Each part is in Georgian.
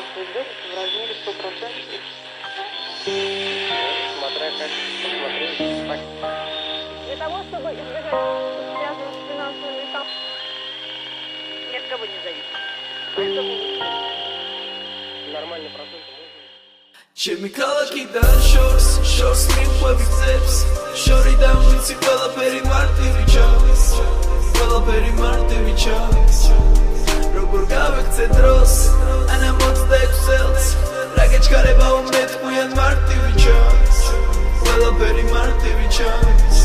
финансовый дефицит в размере 100%. Смотря как посмотреть. Для того, чтобы избежать связанных с финансовыми ни от кого не зависит. Поэтому Нормальный процент можно. Ჩემი ქალაქიდან შორს მიყვები გზებს შორიდან ვიცი ყველაფერი მარტივი ჩანს ყველაფერი მარტივი ჩანს როგორ გავექცე დროს ან 66 წელს რა გეჩქარება უმეთყვიან მარტივი ჩანს ყველაფერი მარტივი ჩანს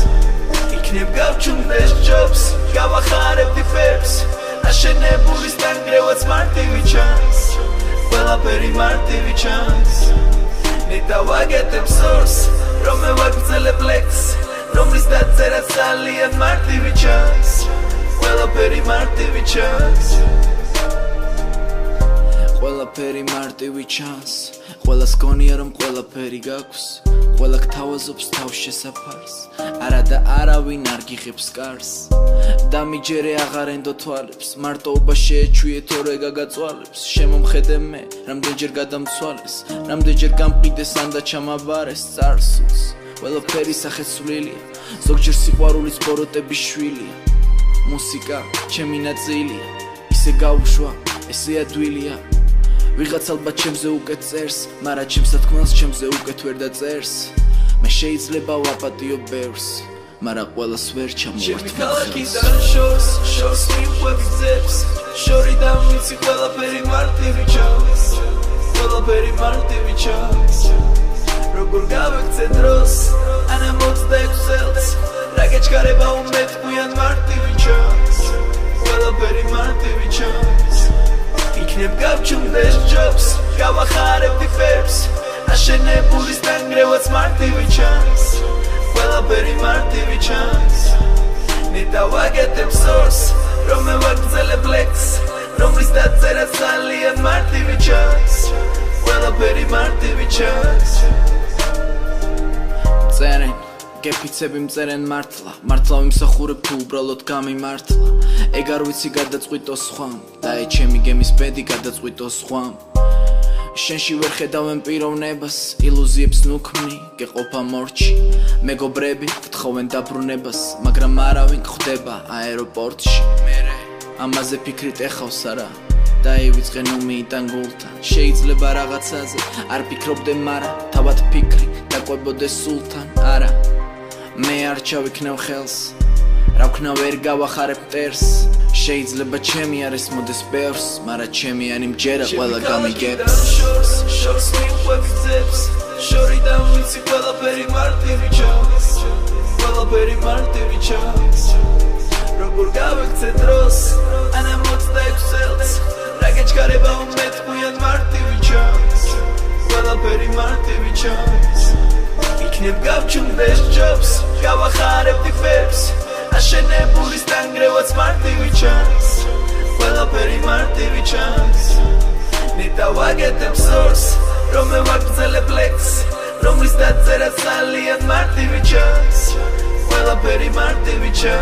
იქნებ გავჩუმდეს ჯობს გავახარებდი ფერს აშენებული სტანგრევაც მარტივი ჩანს ყველაფერი მარტივი ჩანს Nitawagete source, Rome wagzele flex, Romlis datzera ძალიან მარტივი ჩანს, ყველაფერი მარტივი ჩანს. ყველაფერი მარტივი ჩანს, ყველას გონია რომ ყველაფერი გაქვს, ყველა გთავაზობს თავს შესაფარს, არა და არავინ არ გიღებს კარს. დამიჯერე აღარ ენდო თვალებს, მარტოობა შეეჩვიე თორე გაგაწვალებს, შემომხედე მე, რამდენჯერ გადამცვალეს, რამდენჯერ გამყიდეს ან და ჩამაბარეს წარსულს. ყველაფერი სახეცვლილია, ზოგჯერ სიყვარულიც ბოროტების შვილია. მუსიკა ჩემი ნაწილია, ისე გაუშვა, ესე ადვილია. ვიღაც ალბათ ჩემზე უკეთ წერს, მარა ჩემს თქმას ჩემზე უკეთ ვერ დაწერს. მე შეიძლება ვაპატიო ბევრს, მარა ყველას ვერ ჩამოვართ. ჩემი ქალაქიდან შორს მიყვები გზებს, შორიდან ვიცი ყველაფერი მარტივი ჩანს, ყველაფერი მარტივი ჩანს. როგორ გავექცე დროს, ან 66 წელს, რა გეჩქარება უმეთყვიან მარტივი ჩანს, ყველაფერი მარტივი ჩანს. იქნებ გავჩუმდეს ჯობს, გავახარებდი ფერს, აშენებული სტანგრევაც მარტივი ჩანს, ყველაფერი მარტივი ჩანს. ნიტავაგეთე source, რომე ვაგზელებ flex, რომლის დაწერა ძალიან მარტივი ჩანს, ყველაფერი მარტივი ჩანს. წერენ გეფიცები მწერენ მართლა ვიმსახურებ თუ უბრალოდ გამიმართლა ეგ არ ვიცი გადაწყვიტო სხვამ და ჩემი გემის ბედი გადაწყვიტო სხვამ შენში ვერ ხედავენ პიროვნებას ილუზიებს ნუქმნი გეყოფა მორჩი მეგობრები გთხოვენ დაბრუნებას მაგრამ არავინ ხვდება აეროპორტში მერე ამაზე ფიქრით ეხავს არა დაივიწყე ნუმიიდან გულთან შეიძლება რაღაცაზე არ ფიქრობდე მარა თავად ფიქრი დაკვებოდე სულთან არა მე არ ჩავიქნევ ხელს რა ვქნა ვერ გავახარებ მტერს შეიძლება ჩემი არ ესმოდეს ბევრს მარა ჩემი ანი მჯერა ყველა გამიგებს შორს მიყვები გზებს შორიდან ვიცი ყველაფერი მარტივი ჩანს ყველაფერი მარტივი ჩანს როგორ გავექცე დროს ან 66 წელს რა გეჩქარება უმეთყვიან მარტივი ჩანს ყველაფერი მარტივი ჩანს იქნებ გავჩუმდეს ჯობს გავახარებდი ფერს აშენებული სტანგრევაც მარტივი ჩანს ყველაფერი მარტივი ჩანს ნიტავაგეთე source რომე ვაგზელებ flex რომლის დაწერა ძალიან მარტივი ჩანს ყველაფერი მარტივი ჩანს